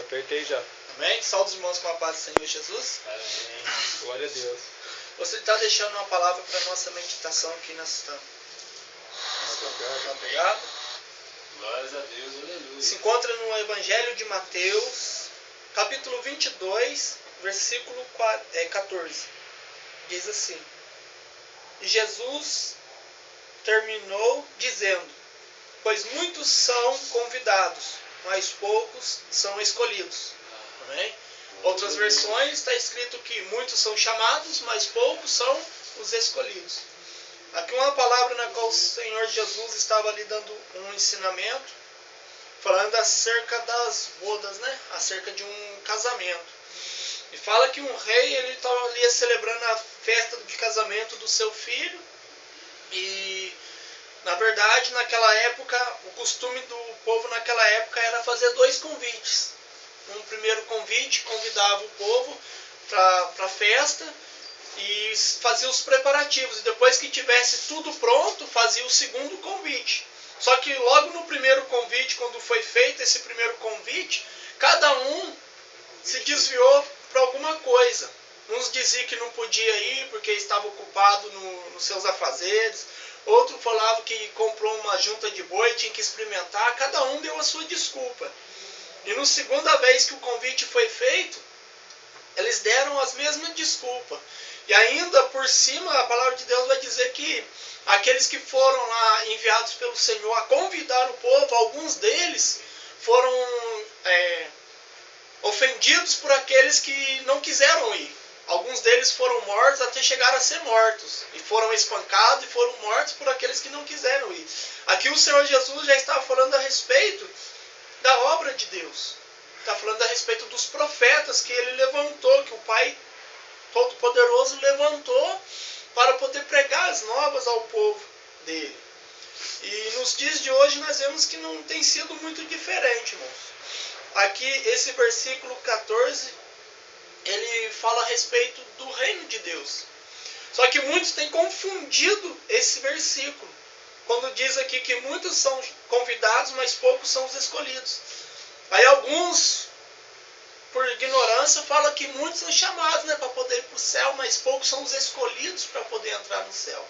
apertei já. Amém? Saúde os irmãos com a paz do Senhor Jesus. Amém. Glória a Deus. Você está deixando uma palavra para a nossa meditação aqui nesta... Tá pegado? Glórias a Deus, aleluia. Se encontra no Evangelho de Mateus, capítulo 22, versículo 14. Diz assim: E Jesus terminou dizendo: Pois muitos são convidados, mas poucos são escolhidos. Amém? Outras versões está escrito que muitos são chamados, mas poucos são os escolhidos. Aqui uma palavra na qual o Senhor Jesus estava ali dando um ensinamento, falando acerca das bodas, né? Acerca de um casamento. E fala que um rei, ele estava ali celebrando a festa de casamento do seu filho. E, na verdade, naquela época, o costume do povo naquela época era fazer 2 convites. Um primeiro convite convidava o povo para a festa e fazia os preparativos. E depois que tivesse tudo pronto, fazia o segundo convite. Só que logo no primeiro convite, quando foi feito esse primeiro convite, cada um se desviou para alguma coisa. Uns diziam que não podia ir porque estava ocupado nos seus afazeres. Outro falava que comprou uma junta de boi, tinha que experimentar. Cada um deu a sua desculpa. E na segunda vez que o convite foi feito, eles deram as mesmas desculpas. E ainda por cima, a palavra de Deus vai dizer que aqueles que foram lá enviados pelo Senhor a convidar o povo, alguns deles foram ofendidos por aqueles que não quiseram ir. Alguns deles foram mortos, até chegaram a ser mortos. E foram espancados e foram mortos por aqueles que não quiseram ir. Aqui o Senhor Jesus já estava falando a respeito da obra de Deus. Está falando a respeito dos profetas que ele levantou, que o Pai Todo-Poderoso levantou para poder pregar as novas ao povo dele. E nos dias de hoje nós vemos que não tem sido muito diferente, irmãos. Aqui esse versículo 14, ele fala a respeito do reino de Deus. Só que muitos têm confundido esse versículo, quando diz aqui que muitos são convidados, mas poucos são os escolhidos. Aí alguns, por ignorância, falam que muitos são chamados, né, para poder ir para o céu, mas poucos são os escolhidos para poder entrar no céu.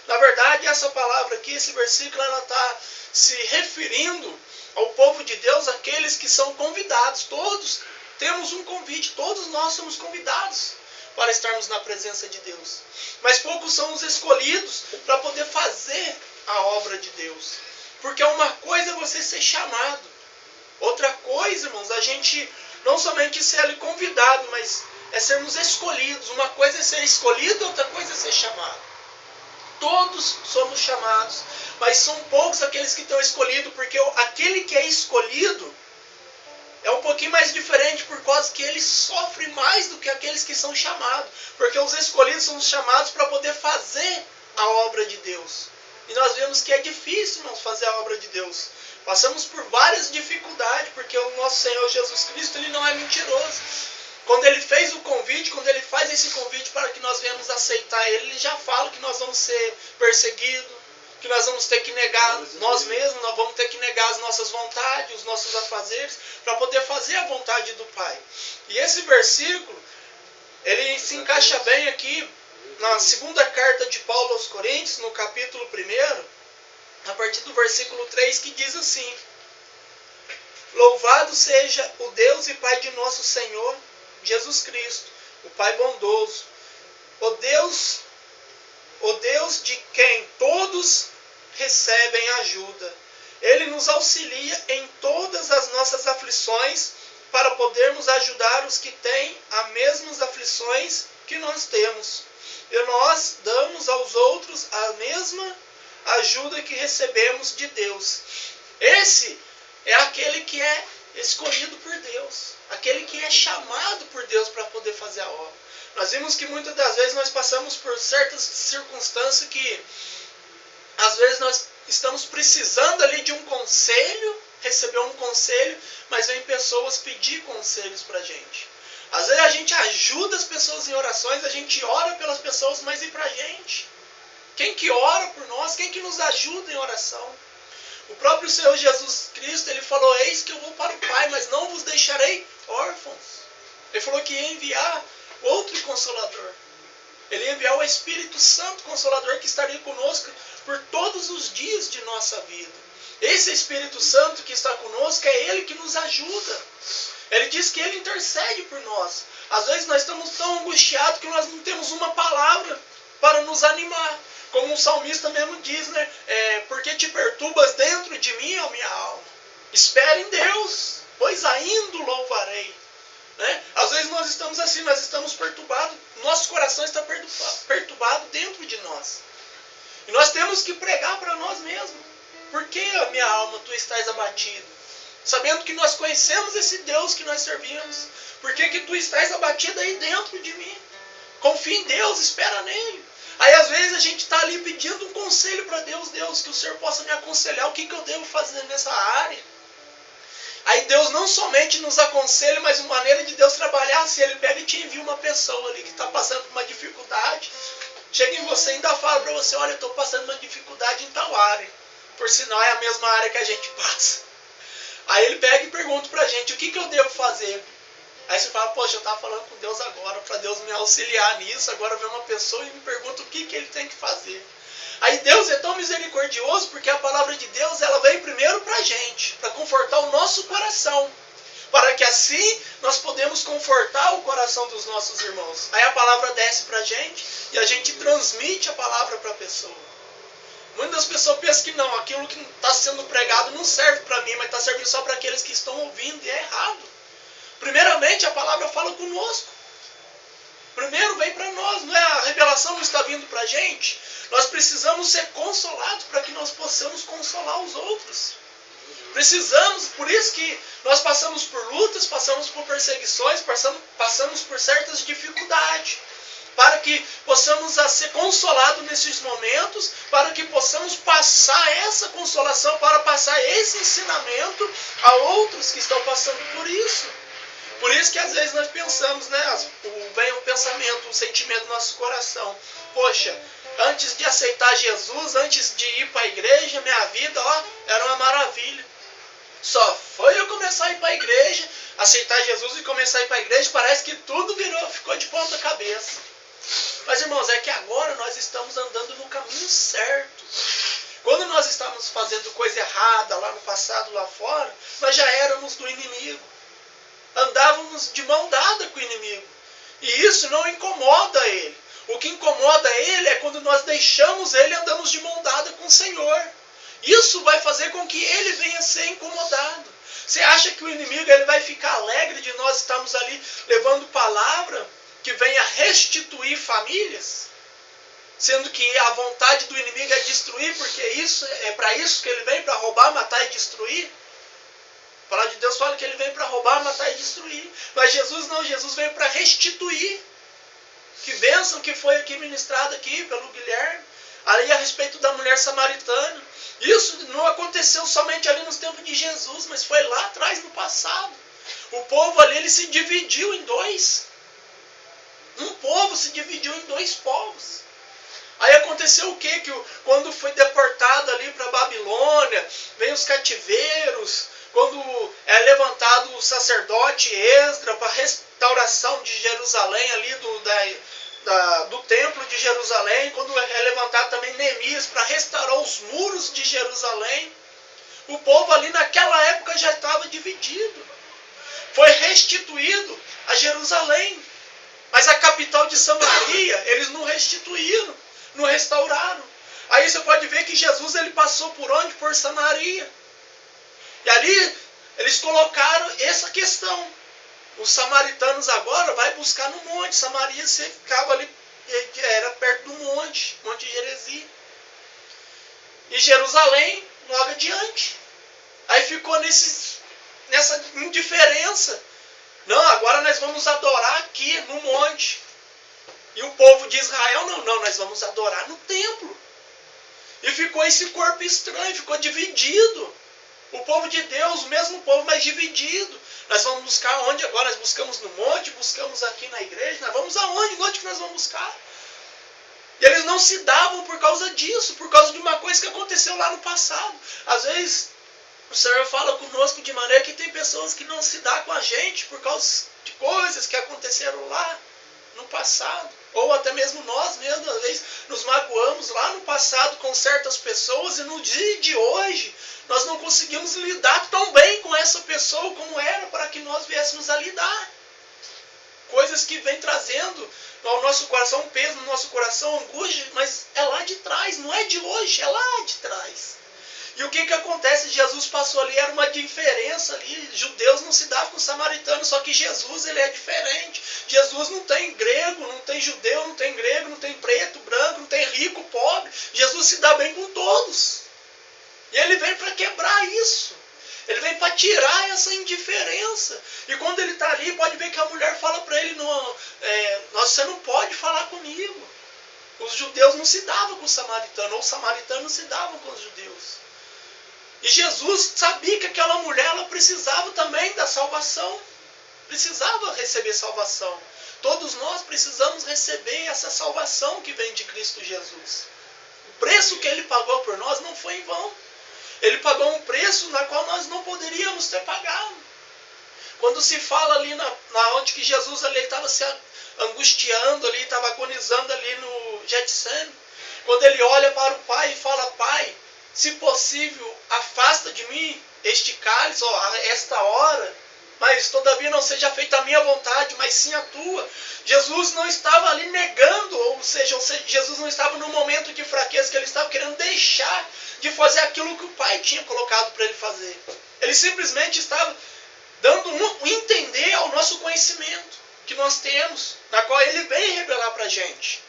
Na verdade, essa palavra aqui, esse versículo, ela está se referindo ao povo de Deus, aqueles que são convidados. Todos temos um convite, todos nós somos convidados para estarmos na presença de Deus. Mas poucos são os escolhidos para poder fazer a obra de Deus. Porque uma coisa é você ser chamado. Outra coisa, irmãos, a gente não somente ser ali convidado, mas é sermos escolhidos. Uma coisa é ser escolhido, outra coisa é ser chamado. Todos somos chamados, mas são poucos aqueles que estão escolhidos, porque aquele que é escolhido é um pouquinho mais diferente, por causa que ele sofre mais do que aqueles que são chamados. Porque os escolhidos são chamados para poder fazer a obra de Deus. E nós vemos que é difícil, irmãos, fazer a obra de Deus. Passamos por várias dificuldades, porque o nosso Senhor Jesus Cristo, ele não é mentiroso. Quando ele fez o convite, quando ele faz esse convite para que nós venhamos aceitar ele já fala que nós vamos ser perseguidos, que nós vamos ter que negar nós mesmos, nós vamos ter que negar as nossas vontades, os nossos afazeres, para poder fazer a vontade do Pai. E esse versículo, ele se encaixa bem aqui na segunda carta de Paulo aos Coríntios, no capítulo 1, a partir do versículo 3, que diz assim: Louvado seja o Deus e Pai de nosso Senhor Jesus Cristo, o Pai bondoso, o Deus de quem todos recebem ajuda. Ele nos auxilia em todas as nossas aflições, para podermos ajudar os que têm as mesmas aflições que nós temos. E nós damos aos outros a mesma ajuda que recebemos de Deus. Esse é aquele que é escolhido por Deus, aquele que é chamado por Deus para poder fazer a obra. Nós vimos que muitas das vezes nós passamos por certas circunstâncias que às vezes nós estamos precisando ali de um conselho, receber um conselho, mas vem pessoas pedir conselhos para a gente. Às vezes a gente ajuda as pessoas em orações, a gente ora pelas pessoas, mas e para a gente? Quem que ora por nós? Quem que nos ajuda em oração? O próprio Senhor Jesus Cristo, ele falou: eis que eu vou para o Pai, mas não vos deixarei órfãos. Ele falou que ia enviar outro Consolador. Ele ia enviar o Espírito Santo Consolador que estaria conosco por todos os dias de nossa vida. Esse Espírito Santo que está conosco é Ele que nos ajuda. Ele diz que Ele intercede por nós. Às vezes nós estamos tão angustiados que nós não temos uma palavra para nos animar. Como o salmista mesmo diz, né? Porque te perturbas dentro de mim, ó minha alma. Espere em Deus, pois ainda o louvarei. Né? Às vezes nós estamos assim, nós estamos perturbados, nosso coração está perturbado dentro de nós. E nós temos que pregar para nós mesmos. Por que, minha alma, tu estás abatido? Sabendo que nós conhecemos esse Deus que nós servimos. Por que tu estás abatido aí dentro de mim? Confia em Deus, espera nele. Aí às vezes a gente está ali pedindo um conselho para Deus. Deus, que o Senhor possa me aconselhar o que eu devo fazer nessa área. Aí Deus não somente nos aconselha, mas uma maneira de Deus trabalhar assim. Ele pega e te envia uma pessoa ali que está passando por uma dificuldade. Chega em você e ainda fala para você, olha, eu estou passando uma dificuldade em tal área. Por sinal, é a mesma área que a gente passa. Aí ele pega e pergunta pra gente, o que eu devo fazer? Aí você fala, poxa, eu estava falando com Deus agora, para Deus me auxiliar nisso. Agora vem uma pessoa e me pergunta o que ele tem que fazer. Aí Deus é tão misericordioso, porque a palavra de Deus, ela vem primeiro pra gente, para confortar o nosso coração. Para que assim nós podemos confortar o coração dos nossos irmãos. Aí a palavra desce pra gente e a gente transmite a palavra para a pessoa. Muitas pessoas pensam que não, aquilo que está sendo pregado não serve para mim, mas está servindo só para aqueles que estão ouvindo, e é errado. Primeiramente, a palavra fala conosco. Primeiro vem para nós, não é? A revelação não está vindo para a gente. Nós precisamos ser consolados para que nós possamos consolar os outros. Precisamos, por isso que nós passamos por lutas, passamos por perseguições, passamos por certas dificuldades. Para que possamos ser consolados nesses momentos, para que possamos passar essa consolação, para passar esse ensinamento a outros que estão passando por isso. Por isso que às vezes nós pensamos, né, vem o pensamento, o sentimento do nosso coração. Poxa, antes de aceitar Jesus, antes de ir para a igreja, minha vida era uma maravilha. Só foi eu começar a ir para a igreja, aceitar Jesus e começar a ir para a igreja, parece que tudo ficou de ponta cabeça. Mas irmãos, é que agora nós estamos andando no caminho certo. Quando nós estávamos fazendo coisa errada lá no passado, lá fora, nós já éramos do inimigo. Andávamos de mão dada com o inimigo. E isso não incomoda ele. O que incomoda ele é quando nós deixamos ele e andamos de mão dada com o Senhor. Isso vai fazer com que ele venha a ser incomodado. Você acha que o inimigo ele vai ficar alegre de nós estarmos ali levando palavra que venha restituir famílias? Sendo que a vontade do inimigo é destruir, porque isso é para isso que ele vem, para roubar, matar e destruir. A palavra de Deus fala que ele vem para roubar, matar e destruir. Mas Jesus não, Jesus veio para restituir. Que bênção que foi aqui ministrado aqui pelo Guilherme, ali a respeito da mulher samaritana. Isso não aconteceu somente ali nos tempos de Jesus, mas foi lá atrás no passado. O povo ali ele se dividiu em dois. Um povo se dividiu em dois povos. Aí aconteceu o quê? Que quando foi deportado ali para a Babilônia, vem os cativeiros, quando é levantado o sacerdote Esdras para a restauração de Jerusalém, ali do templo de Jerusalém, quando é levantado também Neemias para restaurar os muros de Jerusalém, o povo ali naquela época já estava dividido. Foi restituído a Jerusalém, mas a capital de Samaria eles não restituíram, não restauraram. Aí você pode ver que Jesus ele passou por onde? Por Samaria. E ali eles colocaram essa questão. Os samaritanos agora vai buscar no monte. Samaria você ficava ali, era perto do monte Gerizim. E Jerusalém logo adiante. Aí ficou nessa indiferença. Não, agora nós vamos adorar aqui no monte. E o povo de Israel, não, nós vamos adorar no templo. E ficou esse corpo estranho, ficou dividido. O povo de Deus, o mesmo povo, mas dividido. Nós vamos buscar onde agora? Nós buscamos no monte, buscamos aqui na igreja. Nós vamos aonde? Onde que nós vamos buscar? E eles não se davam por causa disso, por causa de uma coisa que aconteceu lá no passado. Às vezes, o Senhor fala conosco de maneira que tem pessoas que não se dão com a gente por causa de coisas que aconteceram lá no passado. Ou até mesmo nós mesmos, às vezes, nos magoamos lá no passado com certas pessoas e no dia de hoje nós não conseguimos lidar tão bem com essa pessoa como era para que nós viéssemos a lidar. Coisas que vêm trazendo ao nosso coração um peso, no nosso coração angústia, mas é lá de trás, não é de hoje, é lá de trás. E o que acontece? Jesus passou ali, era uma diferença ali, judeus não se davam com samaritanos, só que Jesus ele é diferente. Jesus não tem grego, não tem judeu, não tem grego, não tem preto, branco, não tem rico, pobre. Jesus se dá bem com todos. E ele vem para quebrar isso. Ele vem para tirar essa indiferença. E quando ele está ali, pode ver que a mulher fala para ele, você não pode falar comigo. Os judeus não se davam com os samaritanos, ou os samaritanos não se davam com os judeus. E Jesus sabia que aquela mulher ela precisava também da salvação. Precisava receber salvação. Todos nós precisamos receber essa salvação que vem de Cristo Jesus. O preço que ele pagou por nós não foi em vão. Ele pagou um preço na qual nós não poderíamos ter pagado. Quando se fala ali na onde que Jesus ali estava se angustiando ali, estava agonizando ali no Getsemane, quando ele olha para o Pai e fala, Pai, se possível, afasta de mim este cálice, esta hora, mas todavia não seja feita a minha vontade, mas sim a tua. Jesus não estava ali negando, ou seja, Jesus não estava num momento de fraqueza que ele estava querendo deixar de fazer aquilo que o Pai tinha colocado para ele fazer. Ele simplesmente estava dando um entender ao nosso conhecimento que nós temos, na qual ele vem revelar para a gente.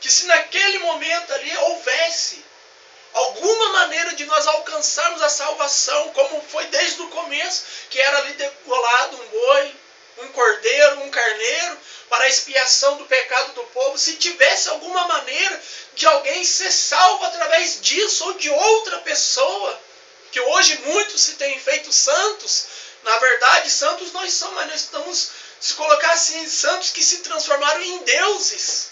Que se naquele momento ali houvesse alguma maneira de nós alcançarmos a salvação, como foi desde o começo, que era ali degolado um boi, um cordeiro, um carneiro, para a expiação do pecado do povo, se tivesse alguma maneira de alguém ser salvo através disso ou de outra pessoa, que hoje muitos se têm feito santos, na verdade santos nós somos, mas nós estamos, se colocar assim, santos que se transformaram em deuses.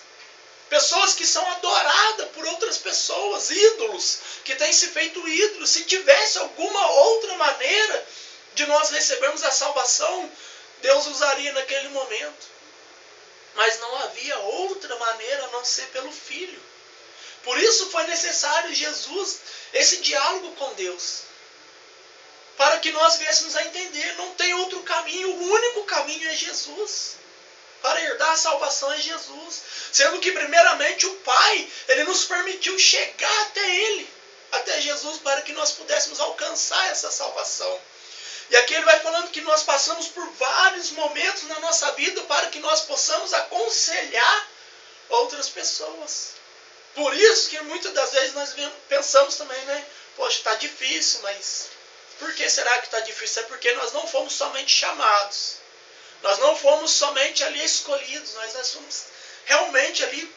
Pessoas que são adoradas por outras pessoas, ídolos, que têm se feito ídolos. Se tivesse alguma outra maneira de nós recebermos a salvação, Deus usaria naquele momento. Mas não havia outra maneira a não ser pelo Filho. Por isso foi necessário Jesus, esse diálogo com Deus. Para que nós viéssemos a entender, não tem outro caminho, o único caminho é Jesus. Para herdar a salvação é Jesus. Sendo que primeiramente o Pai, ele nos permitiu chegar até Ele, até Jesus, para que nós pudéssemos alcançar essa salvação. E aqui ele vai falando que nós passamos por vários momentos na nossa vida para que nós possamos aconselhar outras pessoas. Por isso que muitas das vezes nós pensamos também, né? Poxa, está difícil, mas por que será que está difícil? É porque nós não fomos somente chamados. Nós não fomos somente ali escolhidos, nós fomos realmente ali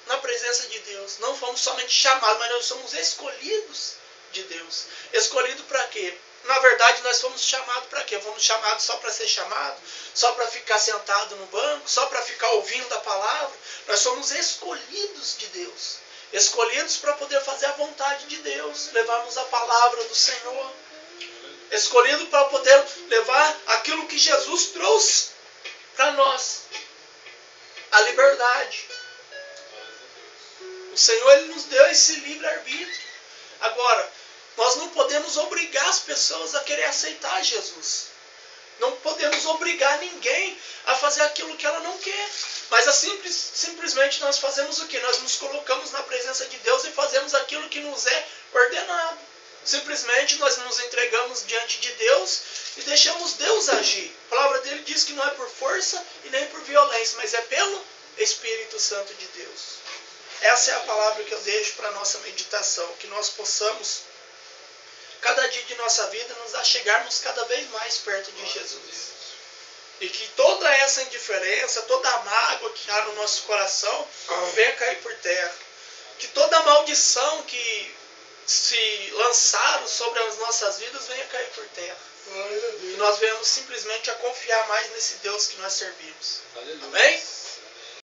na presença de Deus. Não fomos somente chamados, mas nós somos escolhidos de Deus. Escolhido para quê? Na verdade, nós fomos chamados para quê? Fomos chamados só para ser chamados? Só para ficar sentado no banco? Só para ficar ouvindo a palavra? Nós somos escolhidos de Deus. Escolhidos para poder fazer a vontade de Deus. Levarmos a palavra do Senhor. Escolhido para poder levar aquilo que Jesus trouxe para nós. A liberdade. O Senhor ele nos deu esse livre-arbítrio. Agora, nós não podemos obrigar as pessoas a querer aceitar Jesus. Não podemos obrigar ninguém a fazer aquilo que ela não quer. Mas simplesmente nós fazemos o quê? Nós nos colocamos na presença de Deus e fazemos aquilo que nos é ordenado. Simplesmente nós nos entregamos diante de Deus e deixamos Deus agir. A palavra dele diz que não é por força e nem por violência, mas é pelo Espírito Santo de Deus. Essa é a palavra que eu deixo para a nossa meditação. Que nós possamos, cada dia de nossa vida, nos achegarmos cada vez mais perto de Jesus. E que toda essa indiferença, toda a mágoa que há no nosso coração venha cair por terra. Que toda a maldição que se lançaram sobre as nossas vidas venha cair por terra. E nós venhamos simplesmente a confiar mais nesse Deus que nós servimos. Amém?